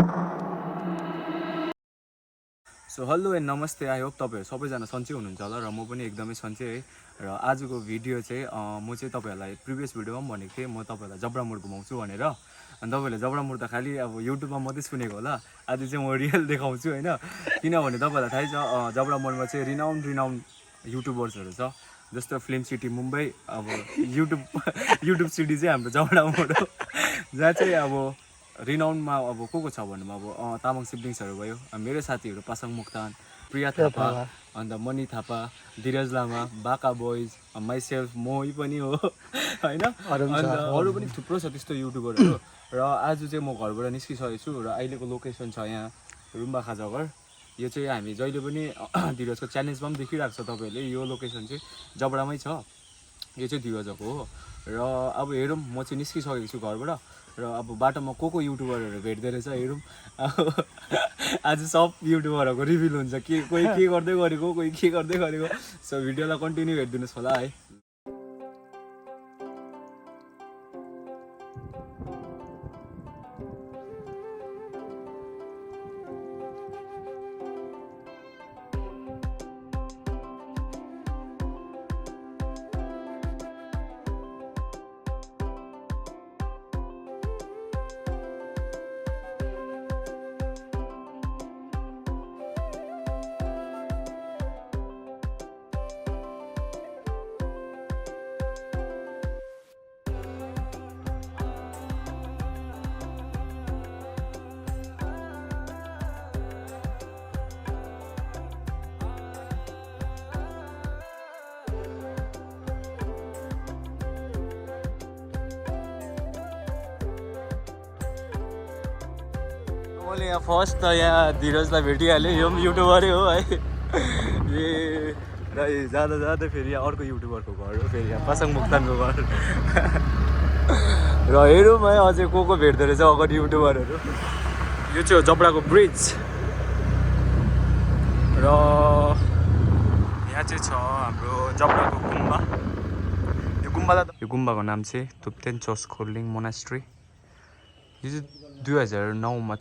So hello and नमस्ते, I hope तपाईँहरू सबैजना सन्चै हुनुहुन्छ होला र म पनि एकदमै सन्चै है। र आजको भिडियो चाहिँ म चाहिँ तपाईँहरूलाई प्रिभियस भिडियोमा पनि भनेको थिएँ म तपाईँहरूलाई जबरा मोड घुमाउँछु भनेर। अनि तपाईँहरूले जबरा मोड त खालि अब युट्युबमा मात्रै सुनेको होला, आज चाहिँ म रियल देखाउँछु होइन। किनभने तपाईँहरूलाई थाहै छ जबरा मोडमा चाहिँ रिनाउन्ड युट्युबर्सहरू छ, जस्तो फिल्म सिटी मुम्बई। अब युट्युब सिटी चाहिँ हाम्रो जबरा मोड हो, जहाँ चाहिँ अब रिनाउन्डमा अब को छ भन्नुमा अब तामाङ सिब्लिङ्सहरू भयो, मेरो साथीहरू पासाङ मुक्तान, प्रिया थापा, अन्त मणि थापा, धीरज लामा, बाका बोइज, माइसेल्फ मोही पनि हो होइन। अन्त अरू पनि थुप्रो छ त्यस्तो युट्युबरहरू। र आज चाहिँ म घरबाट निस्किसकेको छु र अहिलेको लोकेसन छ यहाँ रुम्बा खाजाघर। यो चाहिँ हामी जहिले पनि धीरजको च्यालेन्जमा पनि देखिरहेको छ तपाईँहरूले, यो लोकेसन चाहिँ जबडामै छ, यो चाहिँ धीरजको हो। र अब हेरौँ, म चाहिँ निस्किसकेको छु घरबाट र अब बाटोमा को युट्युबरहरू भेट्दो रहेछ हेरौँ। अब आज सब युट्युबरहरूको रिभिल हुन्छ, कोही के गर्दै गरेको, कोही के गर्दै गरेको। सो भिडियोलाई कन्टिन्यू हेरिदिनुहोस् होला है। मैले यहाँ फर्स्ट त यहाँ धीरजलाई भेटिहालेँ, यो पनि युट्युबरै हो है। ए जाँदा जाँदै फेरि यहाँ अर्को युट्युबरको घर हो, फेरि यहाँ पासाङ मुक्तानको घर। र हेरौँ है अझै को भेट्दो रहेछ अगाडि युट्युबरहरू। यो चाहिँ हो जबडाको ब्रिज र यहाँ चाहिँ छ हाम्रो जबडाको गुम्बा। यो गुम्बाको नाम चाहिँ तुप्तेन चोस्कोलिङ मोनास्ट्री। यो चाहिँ 2009मा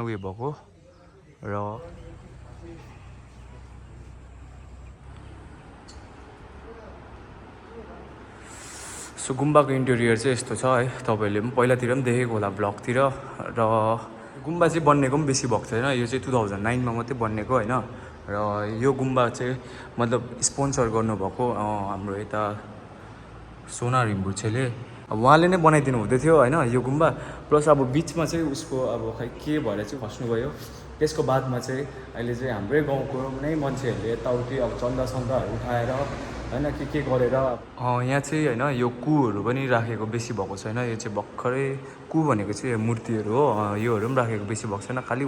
उयो भएको र सो गुम्बाको इन्टेरियर चाहिँ यस्तो छ है, तपाईँहरूले पनि पहिलातिर पनि देखेको होला ब्लगतिर। र गुम्बा चाहिँ बन्नेको पनि बेसी भएको छैन, यो चाहिँ 2009मा मात्रै बन्नेको होइन। र यो गुम्बा चाहिँ मतलब स्पोन्सर गर्नुभएको हाम्रो यता सोना रिम्बुछेले, अब उहाँले नै बनाइदिनु हुँदै थियो होइन यो गुम्बा। प्लस अब बिचमा चाहिँ उसको अब खै के भएर चाहिँ खस्नुभयो। त्यसको बादमा चाहिँ अहिले चाहिँ हाम्रै गाउँको नै मान्छेहरूले यताउति अब चन्दाहरू उठाएर होइन के गरेर यहाँ चाहिँ होइन यो कुहरू पनि राखेको बेसी भएको छैन। यो चाहिँ भर्खरै कु भनेको चाहिँ मूर्तिहरू हो, योहरू पनि राखेको बेसी भएको छैन, खालि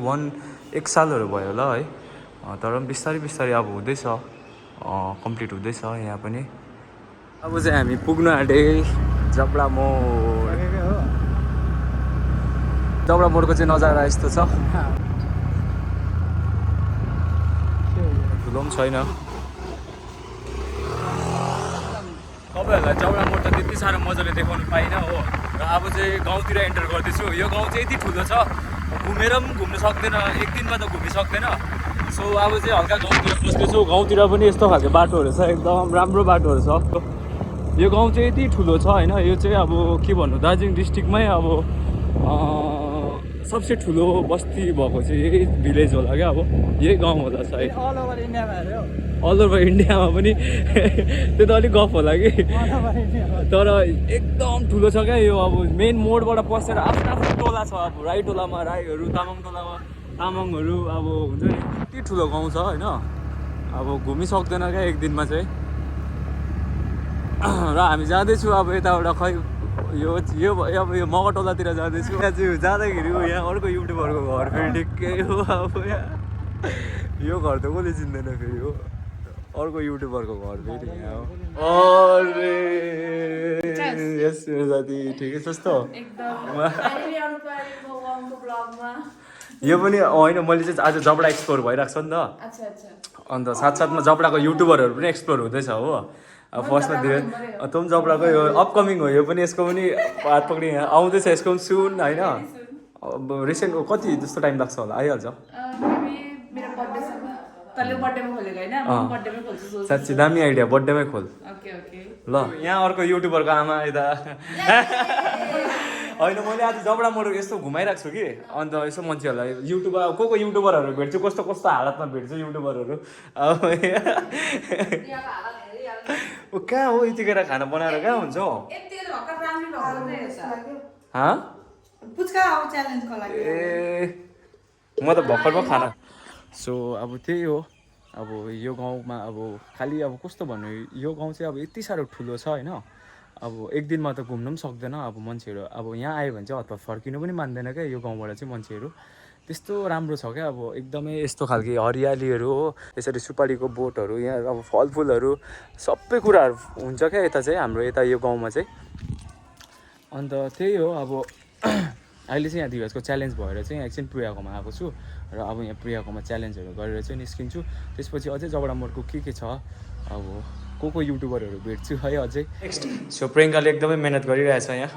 1 सालहरू भयो होला है। तर पनि बिस्तारै अब हुँदैछ, कम्प्लिट हुँदैछ यहाँ पनि। अब चाहिँ हामी पुग्न आँटे जबडा मोड। जबडा मोडको चाहिँ नजारा यस्तो छ, ठुलो पनि छैन। तपाईँहरूलाई जबडा मोड त त्यति साह्रो मजाले देखाउनु पाइनँ हो। र अब चाहिँ गाउँतिर एन्टर गर्दैछु। यो गाउँ चाहिँ यति ठुलो छ, घुमेर पनि घुम्नु सक्दैन, एक दिनमा त घुमिसक्दैन। सो अब चाहिँ हल्का गाउँतिर पस्दैछु। गाउँतिर पनि यस्तो खालको बाटोहरू छ, एकदम राम्रो बाटोहरू छ। यो गाउँ चाहिँ यति ठुलो छ होइन, यो चाहिँ अब के भन्नु दार्जिलिङ डिस्ट्रिक्टमै अब सबसे ठुलो बस्ती भएको चाहिँ यही भिलेज होला क्या, अब यही गाउँ होला सायद। अल ओभर इन्डियामा पनि त्यो त अलिक गफ होला कि, तर एकदम ठुलो छ क्या यो। अब मेन मोडबाट पसेर आफ्नो टोला छ, अब राई टोलामा राईहरू, तामाङ टोलामा तामाङहरू, अब हुन्छ नि यति ठुलो गाउँ छ होइन। अब घुमिसक्दैन क्या एक दिनमा चाहिँ। र हामी जाँदैछु अब यताबाट, खै यो अब यो मगटोलातिर जाँदैछु। यहाँ चाहिँ जाँदाखेरि यहाँ अर्को युट्युबरको घर फेरि ठिकै हो। अब यहाँ यो घर त कसले चिन्दैन, फेरि हो अर्को युट्युबरको घर फेरि यहाँ हो। अरे यस मेरो साथी ठिकै छ त। यो पनि होइन, मैले चाहिँ आज जबडा एक्सप्लोर भइरहेको छ नि त, अन्त साथसाथमा जबडाको युट्युबरहरू पनि एक्सप्लोर हुँदैछ हो। अब फर्स्टमा धेरै तँ पनि जबडाको यो अपकमिङ हो, यो पनि यसको पनि हात पक्रिने आउँदैछ, यसको पनि सुन होइन। अब रिसेन्ट कति जस्तो टाइम लाग्छ होला आइहाल्छ मेरो बर्थडेसम्म तैँले बर्थडेमा खोलेको होइन म बर्थडेमै खोल्छु साँच्ची दामी आइडिया बर्थडेमै खोल ओके ओके ल यहाँ अर्को युट्युबरको आमा यता होइन मैले आज जबडा मोडको यस्तो घुमाइरहेको छु कि अन्त यसो मान्छेहरूलाई युट्युबर को युट्युबरहरू भेट्छु कस्तो कस्तो हालतमा भेट्छु युट्युबरहरू अब ऊ कहाँ हो यतिखेर खाना बनाएर कहाँ हुन्छ हौ ए म त भर्खरमा खाना सो अब त्यही हो अब यो गाउँमा अब खालि अब कस्तो भन्नु यो गाउँ चाहिँ अब यति साह्रो ठुलो छ होइन अब एक दिनमा त घुम्नु पनि सक्दैन अब मान्छेहरू अब यहाँ आयो भने चाहिँ अथवा फर्किनु पनि मान्दैन क्या यो गाउँबाट चाहिँ मान्छेहरू त्यस्तो राम्रो छ क्या अब एकदमै यस्तो खालको हरियालीहरू हो यसरी सुपारीको बोटहरू यहाँ अब फलफुलहरू सबै कुराहरू हुन्छ क्या यता चाहिँ हाम्रो यता यो गाउँमा चाहिँ अन्त त्यही हो अब अहिले चाहिँ यहाँ दिवसको च्यालेन्ज भएर चाहिँ यहाँ एकछिन प्रियाकोमा आएको छु र अब यहाँ प्रियाकोमा च्यालेन्जहरू गरेर चाहिँ निस्किन्छु त्यसपछि अझै जबडा मोडको के छ अब को युट्युबरहरू भेट्छु है अझै नेक्स्ट सो प्रियङ्काले एकदमै मिहिनेत गरिरहेछ यहाँ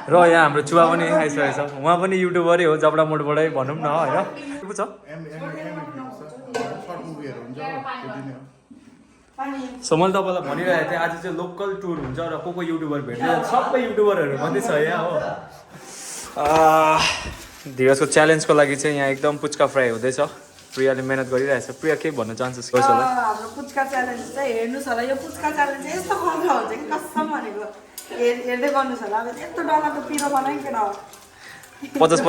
र यहाँ हाम्रो चुवा पनि आइसकेको छ उहाँ पनि युट्युबरै हो जबडा मोडबाटै भनौँ न होइन छ सो मैले तपाईँलाई भनिरहेको थिएँ आज चाहिँ लोकल टुर हुन्छ र को युट्युबर भेट्छ सबै युट्युबरहरू मात्रै छ यहाँ हो धीरजको च्यालेन्जको लागि चाहिँ यहाँ एकदम पुच्का फ्राई हुँदैछ प्रियाले मिहिनेत गरिरहेछ प्रिया के भन्न चाहन्छस् कसैलाई हाम्रो पुच्का च्यालेन्ज चाहिँ हेर्नुहोस् होला यो पुच्का च्यालेन्ज चाहिँ यस्तो खतरा हुन्छ कि कसम भनेको हेर्दै गर्नुहोस् होला अब यस्तो डरलाग्दो पिरो बनाइकन हो 50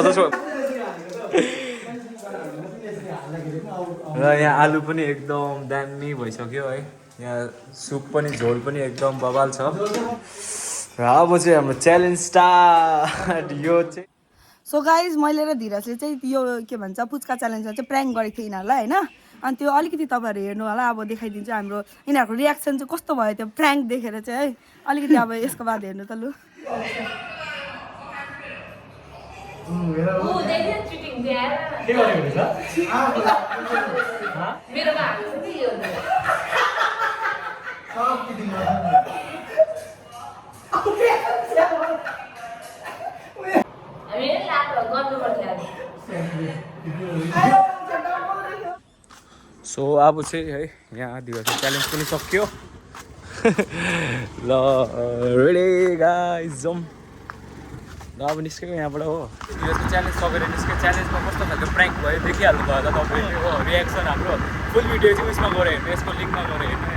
र यहाँ आलु पनि एकदम दामी भइसक्यो है यहाँ सुप पनि झोल पनि एकदम बवाल छ र अब चाहिँ हाम्रो च्यालेन्ज स्टार्ट यो चाहिँ सो गाइज मैले र धीरजले चाहिँ यो के भन्छ पुच्का च्यालेन्जमा चाहिँ प्र्याङ्क गरेको थिएँ यिनीहरूलाई होइन अनि त्यो अलिकति तपाईँहरू हेर्नु होला अब देखाइदिन्छु हाम्रो यिनीहरूको रियाक्सन चाहिँ कस्तो भयो त्यो प्र्याङ्क देखेर चाहिँ है अलिकति अब यसको बाद हेर्नु त लु सो अब चाहिँ है यहाँ दिवसको च्यालेन्ज पनि सक्यो ल रेडी गाइस जम ल अब निस्केको यहाँबाट हो दिवसको च्यालेन्ज सकेर निस्क्यो च्यालेन्जमा कस्तो खालको प्र्याङ्क भयो देखिहाल्नु भयो होला तपाईँले हो रियाक्सन हाम्रो फुल भिडियो चाहिँ उयसमा गएर हेर्नु यसको लिङ्कमा गएर हेर्नु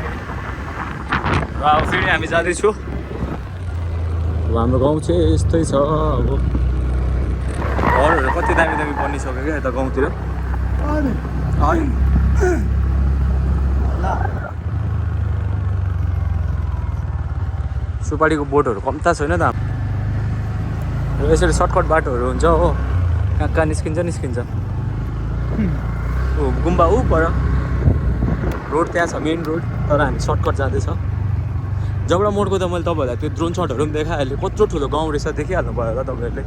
र अब फेरि हामी जाँदैछु अब हाम्रो गाउँ चाहिँ यस्तै छ अब घरहरू कति दामी दामी बनिसक्यो क्या यता गाउँतिर सुपारीको बोटहरू कम्ता छैन त यसरी सर्टकट बाटोहरू हुन्छ हो कहाँ कहाँ निस्किन्छ ओ गुम्बा ऊ पर रोड त्यहाँ छ मेन रोड तर हामी सर्टकट जाँदैछ जबडा मोडको त मैले तपाईँहरूलाई त्यो ड्रोन सटहरू पनि देखाइहालेँ कत्रो ठुलो गाउँ रहेछ देखिहाल्नु भयो होला तपाईँहरूले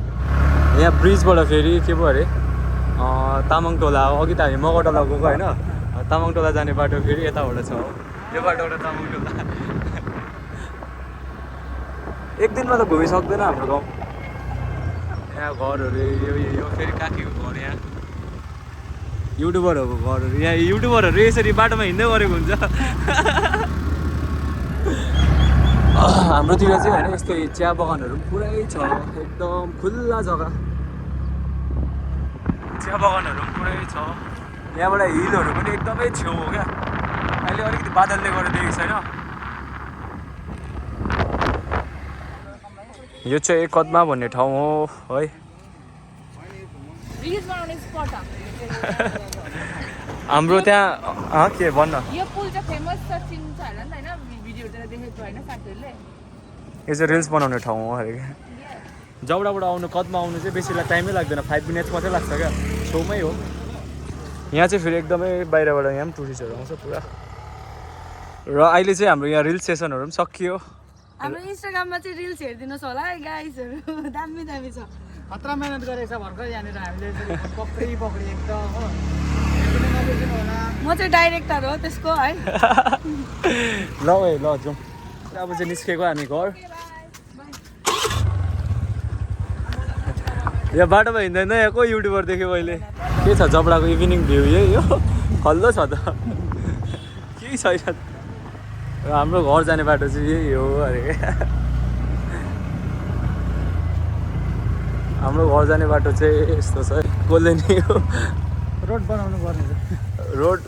यहाँ ब्रिजबाट फेरि के भयो अरे तामाङटोला अघि त हामी मगरटोला गएको होइन तामाङटोला जाने बाटो फेरि यताबाट छ हो यो बाटोबाट तामाङटोला एक दिनमा त घुमिसक्दैन हाम्रो गाउँ यहाँ घरहरू यो फेरि काकीको घर यहाँ युट्युबरहरूको घरहरू यहाँ युट्युबरहरू यसरी बाटोमा हिँड्दै गरेको हुन्छ हाम्रोतिर चाहिँ होइन यस्तै चिया बगानहरू पुरै छ एकदम खुल्ला जग्गा चिया बगानहरू पुरै छ यहाँबाट हिलहरू पनि एकदमै छेउ हो क्या अहिले अलिकति बादलले गरेर देखेको छैन यो चाहिँ कदमा भन्ने ठाउँ हो है हाम्रो त्यहाँ के भन्न यो पुल चाहिँ फेमस छ चिन्छ होला नि त हैन भिडियोतिर देखेको हैन साथीहरुले यो चाहिँ रिल्स बनाउने ठाउँ हो अरे जबडाबाट आउनु कदमा आउनु चाहिँ बेसी टाइमै लाग्दैन 5 मिनट्स मात्रै लाग्छ क्या छेउमै हो यहाँ चाहिँ फेरि एकदमै बाहिरबाट यहाँ पनि टुरिस्टहरू आउँछ पुरा र अहिले चाहिँ हाम्रो यहाँ रिल्स सेसनहरू पनि सकियो हाम्रो इन्स्टाग्राममा चाहिँ रिल्स हेरिदिनुहोस् होला है गाइसहरू दामी दामी छ खतरा मेहनत गरेको छ भर्खर यहाँनिर हामीले पक्री एकदम हो हेर्नु नबिर्सिनु होला म चाहिँ डाइरेक्टर हो त्यसको है ल है ल जाउँ अब चाहिँ निस्केको हामी घर यहाँ बाटोमा हिँड्दैन यहाँ को युट्युबर देख्यो मैले के छ जबडाको इभिनिङ भ्यू यही हो खल्लो छ त केही छैन हाम्रो घर जाने बाटो चाहिँ यही हो अरे हाम्रो घर जाने बाटो चाहिँ यस्तो छ गोल्डेनी हो रोड बनाउनु पर्ने रोड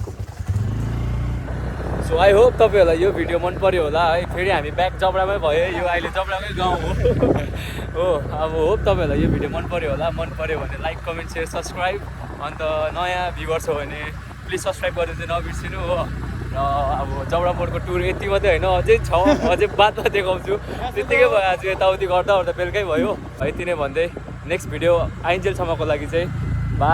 सो आई होप तपाईँहरूलाई यो भिडियो मन पर्यो होला है फेरि हामी ब्याक जबडामै भयो यो अहिले जबडाकै गाउँ हो अब होप तपाईँहरूलाई यो भिडियो मन पर्यो होला मन पर्यो भने लाइक कमेन्ट सेयर सब्सक्राइब अन्त नयाँ भ्युवर्स हो भने प्लिज सब्सक्राइब गर्नु चाहिँ नबिर्सिनु हो र अब जबडा मोडको टुर यति मात्रै होइन अझै छ अझै बादमा देखाउँछु त्यत्तिकै भयो आज यताउति गर्दा ओर्दा बेलुकै भयो यति नै भन्दै नेक्स्ट भिडियो आइन्जेलसम्मको लागि चाहिँ बा